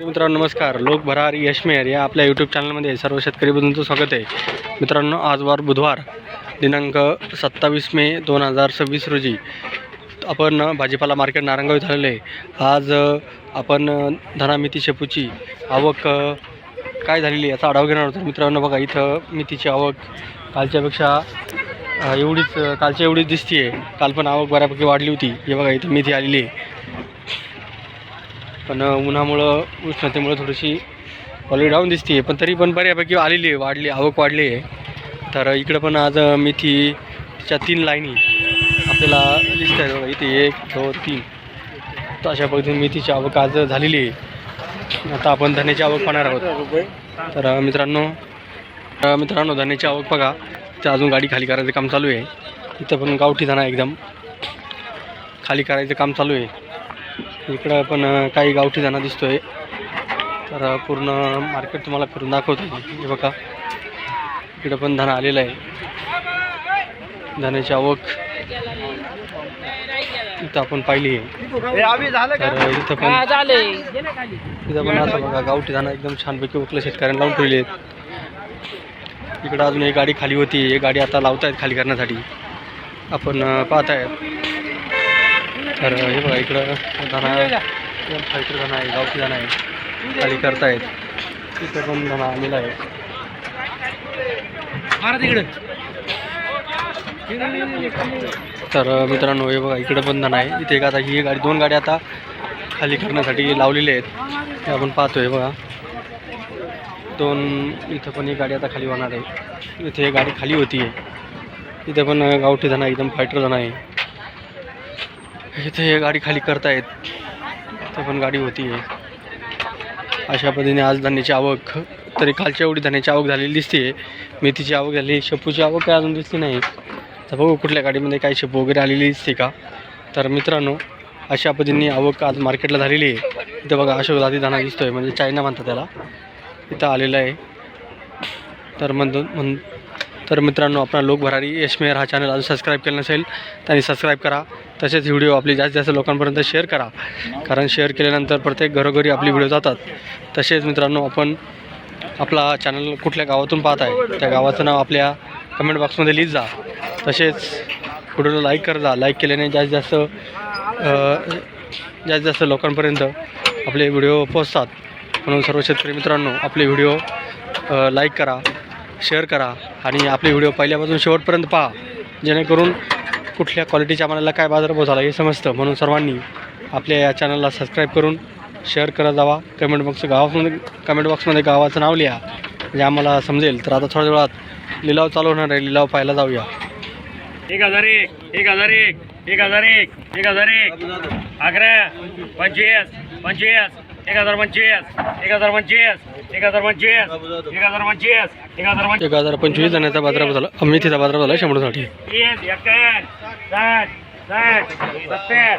मित्रांनो नमस्कार. लोक भरार यशमेर या आपल्या यूट्यूब चॅनलमध्ये सर्व शेतकरी बंधूंचं स्वागत आहे. मित्रांनो आज वार बुधवार दिनांक 27 मे 2026 रोजी आपण भाजीपाला मार्केट नारंगाव झालेलं आहे. आज आपण धना मेथी शेपूची आवक काय झालेली याचा आढावा घेणार आहोत. मित्रांनो बघा इथं मेथीची आवक कालच्या एवढीच दिसते आहे. काल पण आवक बऱ्यापैकी वाढली होती. हे बघा इथं मेथी आलेली आहे, पण उन्हामुळं उष्णतेमुळे थोडीशी क्वालिटी डाऊन दिसते, पण तरी पण बऱ्यापैकी आलेली आहे, आवक वाढली आहे. तर इकडं पण आज मेथीच्या 3 लाईनी आपल्याला दिसत आहेत. बघा इथे 1 2 3 तर अशा पद्धतीने मेथीची आवक आज झालेली आहे. आता आपण धन्याची आवक पाहणार आहोत. तर मित्रांनो धन्याची आवक बघा, तर अजून गाडी खाली करायचं काम चालू आहे. इथं पण गावठी धना एकदम खाली करायचं काम चालू आहे. इकडं पण काही गावठी धना दिसतोय. तर पूर्ण मार्केट तुम्हाला फिरून दाखवतो. हे बघा इकडं पण धना आलेला आहे. धन्याची आवक इथं आपण पाहिली आहे. तर इथं पण असं बघा गावठी धना एकदम छानपैकी उकलं शेतकऱ्यांना लावून ठेवले आहेत. इकडं अजून एक गाडी खाली होती, एक गाडी आता लावतायत खाली करण्यासाठी आपण पाहत आहेत. तर हे बघा इकडं धना फायटर धना आहे, गावठी धना आहे, खाली करतायत. तिथं पण धना आलेला आहे. तर मित्रांनो हे बघा इकडं पण धना आहे. इथे आता ही गाडी 2 गाड्या आता खाली करण्यासाठी लावलेल्या आहेत. हे आपण पाहतोय बघा 2. इथं पण एक गाडी आता खाली होणार आहे. इथे एक गाडी खाली होती आहे. इथे पण गावठी धना एकदम फायटर धना आहे. इथे हे गाडी खाली करतायत. इथं पण गाडी होती आहे. अशा पद्धतीने आज धान्याची आवक, तरी कालच्या एवढी धान्याची आवक झालेली दिसते. मेथीची आवक झाली, शेपूची आवक काय अजून दिसली नाही. तर बघू कुठल्या गाडीमध्ये काही शेपू वगैरे आलेली दिसते का. तर मित्रांनो अशा पद्धतीने आवक आज मार्केटला झालेली आहे. इथं बघा अशोक जाती धाना दिसतोय, म्हणजे चायना म्हणतात त्याला, इथं आलेला आहे. तर मित्रांनो आपला लोक भरारी यशमेर हा चॅनल अजून सबस्क्राईब केला नसेल त्यांनी सबस्क्राईब करा. तसेच व्हिडिओ आपली जास्तीत जास्त लोकांपर्यंत शेअर करा, कारण शेअर केल्यानंतर प्रत्येक घरोघरी आपली व्हिडिओ जातात. तसेच मित्रांनो आपण आपला चॅनल कुठल्या गावातून पाहत आहे त्या गावाचं नाव आपल्या कमेंट बॉक्समध्ये लिहित जा. तसेच व्हिडिओला लाईक कर जा. लाईक केल्याने जास्तीत जास्त लोकांपर्यंत आपले व्हिडिओ पोहोचतात. म्हणून सर्व शेतकरी मित्रांनो आपले व्हिडिओ लाईक करा, शेअर करा आणि आपले व्हिडिओ पहिल्यापासून शेवटपर्यंत पहा, जेणेकरून कुठल्या क्वालिटीच्या मालाला काय बाजारभाव झाला हे समजतं. म्हणून सर्वांनी आपल्या या चॅनलला सबस्क्राईब करून शेअर करत जावा. कमेंट बॉक्समध्ये गावाचं नाव लिहा, म्हणजे आम्हाला समजेल. तर आता थोड्या वेळात लिलाव चालू होणार आहे, लिलाव पाहायला जाऊया. 1001 1001 1001 1001 11 25 25 1025 1025 1025 1025 1025 धन्याचा बाजारभाव झाला. मेथीचा बाजारभाव झाला 100साठी. 60 60 70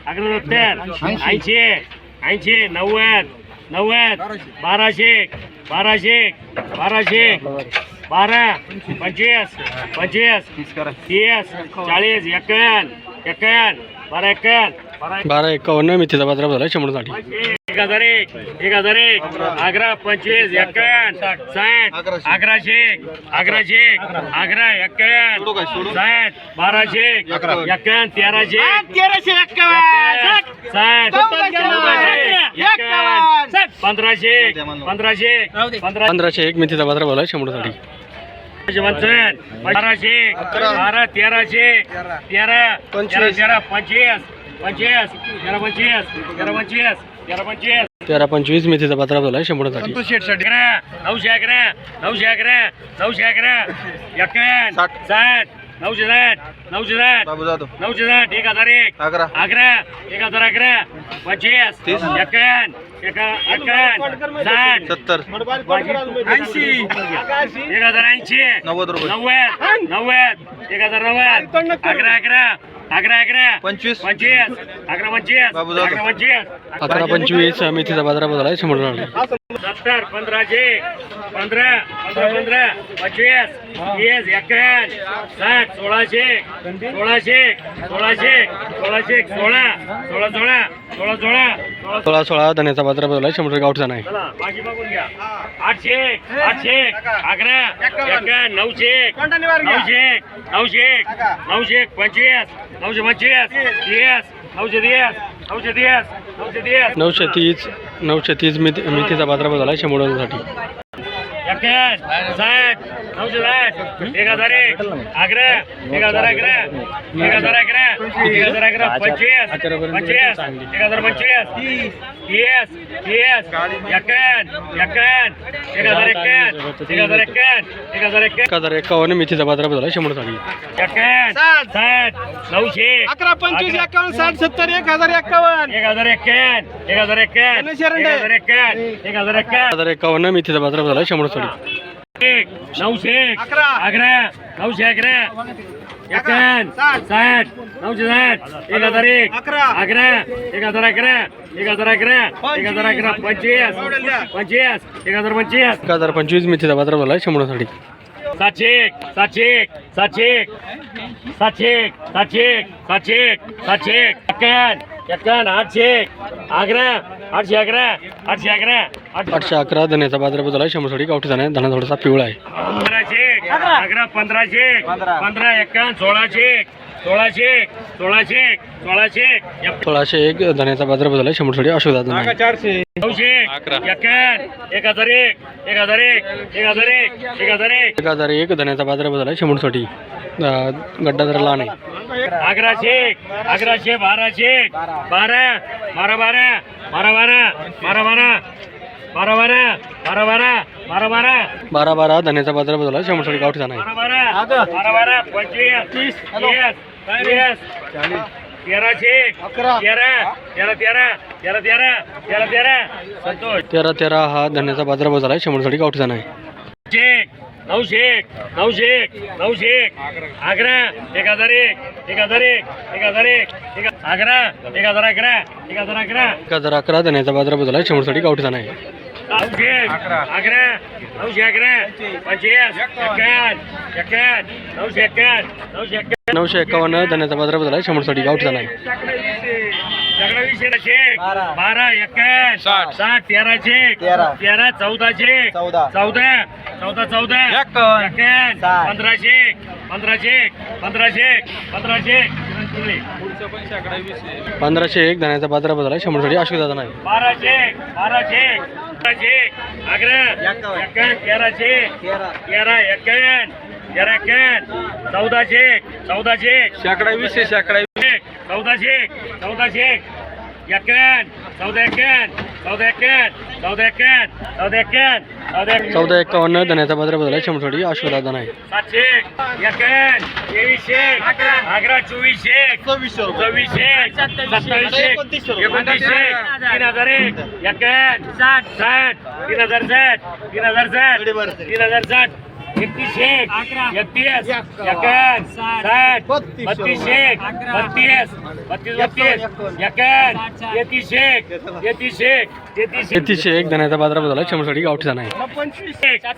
11 बारा 51 मेथीचा बाजारभाव झाला 100साठी. 1001 1001 11 25 51 60 11 11 11 51 60 12 51 13 1501 मेथीचा बाजारभाव झाला 100साठी. 12 13 13 1325 मेथीचा बाजारभाव झाला 100साठी. 911 911 911 911 51 60 960 960 960 1001 11 1011 25 51 51 60 70 80 1080 90 90 1090 11 11 25 11 25 11 25 1125 मेथीचा बाजारभाव झाला 100साठी. 70 15 15 15 25 30 51 60 16 16 16 16 धन्याचा बाजार बदल आहे 100 गावठचा नाही. चला बाकी बघून घ्या. 800 800 11 51 900 900 900 900 25 925 30 910 910 910 930 मेथीचा बाजार बदल आहे 100 साठी. 61 60 960 1001 11 1011 1011 1011 25 25 1025 30 30 1051 मेथीचा बाजार बदल आहे 100 साठी. 60 900 11 25 51 60 70 1051 1051 1051 मेथीचा बाजार बदल आहे 100 साठी. 900 11 900 11 51 60 960 1001 11 1011 1011 1011 25 25 1025 1025 मेथीचा बाजार बदल आहे 100 साठी. 700 700 700 700 700 700 700 51 800 11 811 811 811 धन्याचा बाजार बदल आहे 100 साठी. गावठीचा नाही. धना थोडासा पिवळा आहे. 11 1500 15 51 1600 1600 1600 1601 धन्याचा बाजार बदल आहे 100 साठी. अशोक दादा नाही. 400 900 51 1001 1001 1001 1001 1001 धन्याचा बाजार बदल आहे 100 साठी. गड्डा जरा लहान आहे. 1100 1100 1200 12 12 12 12 12 12 12 धन्याचा बाजार बदल आहे 100 साठी. गावठीचा नाही. 12 25 30 13 संतोष 13 हा धन्याचा बाजार बदल आहे 100 साठी. गावठीचा नाही. 900 900 11 1001 1001 1001 11 1011 1011 1011 धन्याचा बाजार बदल आहे 100 साठी. गावठीचा नाही. 900 11 911 25 51 951 951 धन्याचा बाजार बदल आहे 100 साठी. गावठीचा नाही. 12 51 60 1300 13 1400 14 14 14 1500 1500 1500 1501 धन्याचा बाजार बदल आहे 100 साठी. अशोक दादा नाही. 1200 11 51 1300 13 51 1400 1400 11 1400 1400 51 14 1451 धन्याचा बाजार बदल आहे 100 साठी. अशोक दादा नाही. 700 51 2300 11 2400 2400 2700 2900 3001 51 60 3060 3060 3060 31 31 51 60 32 3101 धन्याचा बाजार बदल आहे 100 साठी. गावठीचा नाही. 27 3000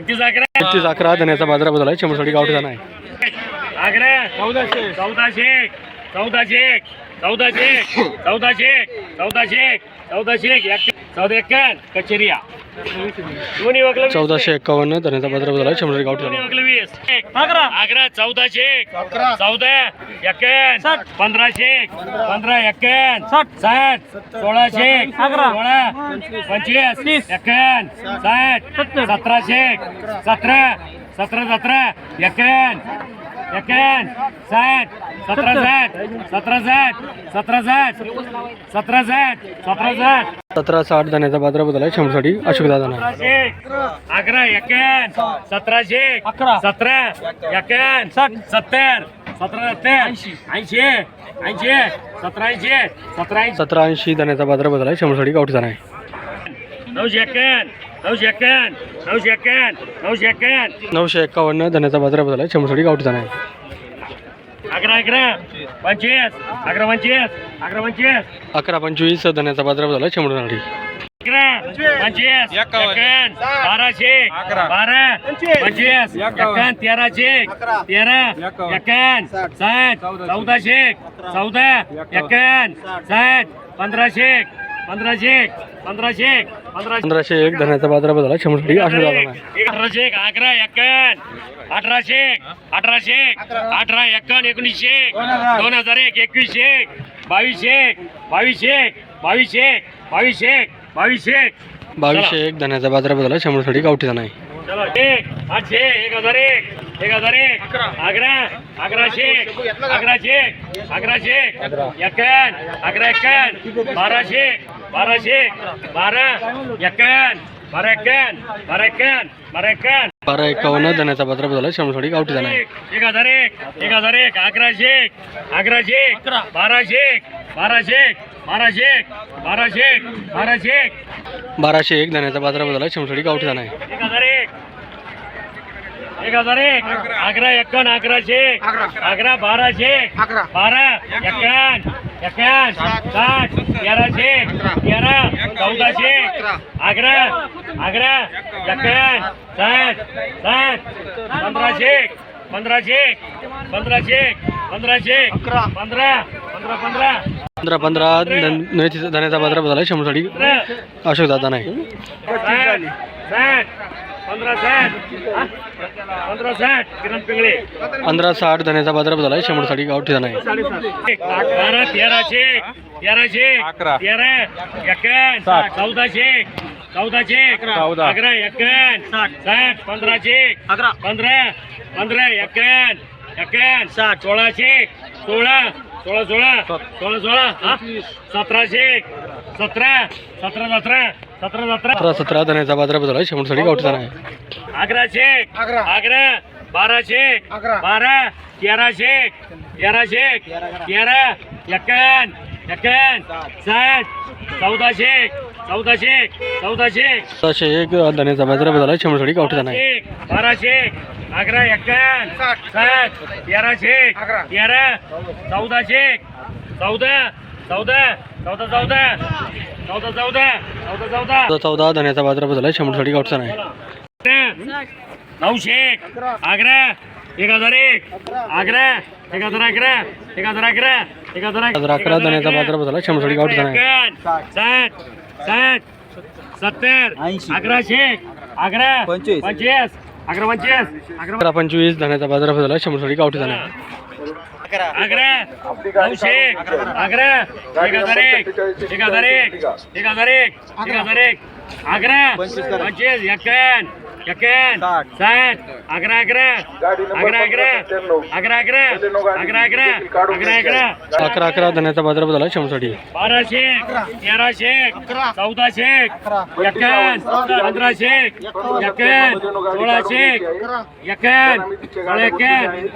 3111 धन्याचा बाजार बदल आहे 100 साठी. गावठीचा नाही. 1451 कचेरिया 1451 धन्याचा बाजार बदल आहे 100 साठी. गावठीचा नाही. 11 14 51 1500 15 51 60 1600 16 25 51 60 1700 17 17 51 51 60 17 17 1760 धन्याचा बाजार बदल आहे 100 साठी. अशोक दादा नाही. 11 51 1700 17 51 70 17 80 1780 धन्याचा बाजार बदल आहे 100 साठी. गावठीचा नाही. 951 951 951 धन्याचा बाजार बदल आहे 100 साठी. गावठीचा नाही. अकरा अकरा पंचवीस अकरा पंचवीस अकरा पंचवीस 11-25 धन्याचा बाजारभाव झाला चिमरुणसाठी. अकरा पंचवीस एकावन्न बाराशे बारा पंचवीस एकावन्न तेराशे तेरा एकावन्न साठ 1400 14 एकावन्न साठ 1500 1501 धन्याचा बाजारभाव झाला चिमरुणसाठी. आशीर्वाद दादा नाही. 1800 अकरा एकावन्न 1800 18 एकावन्न 1900 2001 2100 2200 2201 धन्याचा बाजारभाव झाला चिमरुणसाठी. गावठी नाही. चलो 800 1001 अकरा 1100 1100 एकावन्न 11 एकावन्न 1200 12 एकावन्न 1251 धन्याचा बाजारभाव झाला चिमरुणसाठी. गावठी नाही. 1001 1100 1200 1201 धन्याचा बाजारभाव झाला चिमरुणसाठी. गावठी नाही. 1001 अकरा एकावन्न 1100 1200 12 एकावन्न 60 1300 13 1400 अकरा एकावन्न 60 1500 15 धन्याचा बाजारभाव झाला चिमरुणसाठी. अशोक दादा नाही. 1560 किरण पिंगळे 1560 धन्याचा बाजारभाव झाला चिमरुणसाठी. गावठी नाही. 1300 13 एकावन्न 1400 11 एकावन्न 60 1500 15 एकावन्न 1600 16 1700 17 धन्याचा बाजारभाव झाला चिमरुणसाठी. गावठी नाही. 1100 1200 12 1300 एकावन्न 60 1400 1701 धन्याचा बाजारभाव झाला चिमरुणसाठी. गावठी नाही. 1200 11 एकावन्न 60 1300 13 1400 14 धन्याचा बाजारभाव झाला चिमरुणसाठी. गावठी नाही. 900 अकरा 1001 अकरा 1011 11 धन्याचा बाजारभाव झाला चिमरुणसाठी. गावठी नाही. 60 70 1100 25 25 धन्याचा बाजारभाव झाला चिमरुणसाठी. गावठी नाही. 900 1001 25 एकावन्न 60 11 धन्याचा बाजारभाव झाला चिमरुणसाठी. 1200 1300 1400 एकावन्न 1500 एकावन्न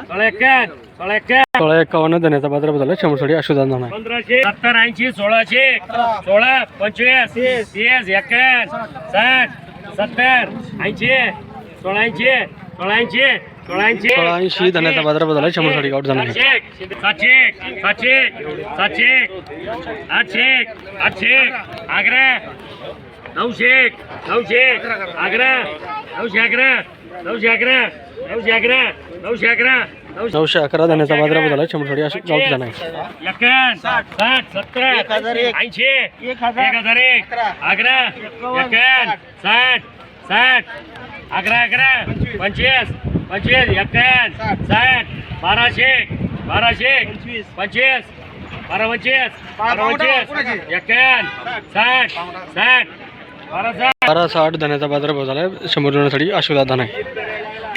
1600 एकावन्न 51 धन्याचा बाजारभाव झाला चिमरुणसाठी. अशोक दादा नाही. 1500 70 80 1600 16 25 30 एकावन्न 60 70 80 1680 धन्याचा बाजारभाव झाला चिमरुणसाठी. गावठी नाही. 700 800 अकरा 900 अकरा 911 धन्याचा बाजारभाव झाला चिमरुणसाठी. अशोक गावठी नाही. 61 60 70 80 1001 अकरा 61 60 11 25 एकावन्न 60 1200 25 एकावन्न 60 1260 धन्याचा बाजारभाव झाला चिमरुणसाठी. अशोक दादा नाही.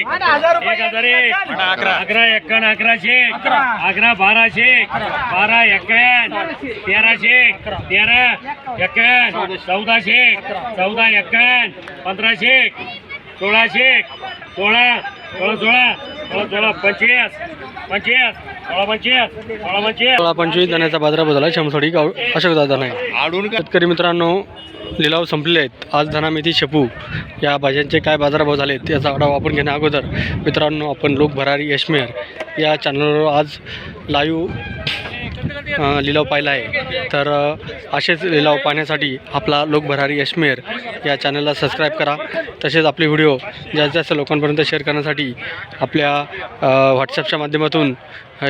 1001 अकरा 51 1100 1200 12 एकावन्न 1300 13 एकावन्न 1400 एकावन्न 1500 1600 16 25 धन्याचा बाजारभाव झाला चिमरुणसाठी. अशोक दादा नाही. शेतकरी मित्रांनो, लिलाव संपलेले आहेत. आज धना मेथी शेपू या भाज्यांचे काय बाजारभाव झाले आहेत याचा आढावा आपण घेण्या अगोदर मित्रांनो, आपण लोक भरारी यशमेर या चॅनलवर आज लाईव्ह लिलाव पाहिला आहे. तर असेच लिलाव पाहण्यासाठी आपला लोक भरारी यशमेर या चॅनलला सबस्क्राईब करा. तसेच आपले व्हिडिओ जास्तीत जास्त लोकांपर्यंत शेअर करण्यासाठी आपल्या व्हॉट्सॲपच्या माध्यमातून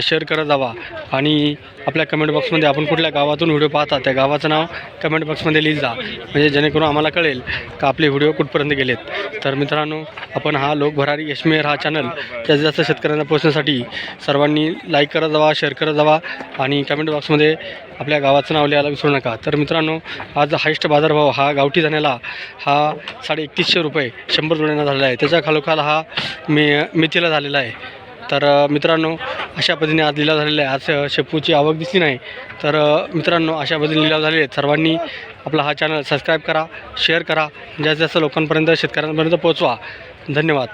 शेअर करत जावा. आणि आपल्या कमेंट बॉक्समध्ये आपण कुठल्या गावातून व्हिडिओ पाहता त्या गावाचं नाव कमेंट बॉक्समध्ये लिहित जा, म्हणजे जेणेकरून आम्हाला कळेल का आपले व्हिडिओ कुठपर्यंत गेलेत. तर मित्रांनो, आपण हा लोक भरारी यशमेर हा चॅनल जास्तीत जास्त शेतकऱ्यांना पोहोचण्यासाठी सर्वांनी लाईक करत जावा, शेअर करत जावा आणि कमेंट बॉक्समध्ये आपल्या गावाचं नाव लिहायला विसरू नका. तर मित्रांनो, आज हायस्ट बाजारभाव हा गावठी धान्याला हा 3150 रुपये 100 जोड्यांना झालेला आहे. त्याच्या खालोखाल हा मेथीला झालेला आहे. तर मित्रांनो, अशा पद्धतीने आज लिलाव झालेला आहे. आज शेपूची आवक दिसली नाही. तर मित्रांनो, अशा पद्धतीने लिलाव झालेले आहेत. सर्वांनी आपला हा चॅनल सबस्क्राईब करा, शेअर करा, जास्तीत जास्त लोकांपर्यंत शेतकऱ्यांपर्यंत पोहोचवा. धन्यवाद.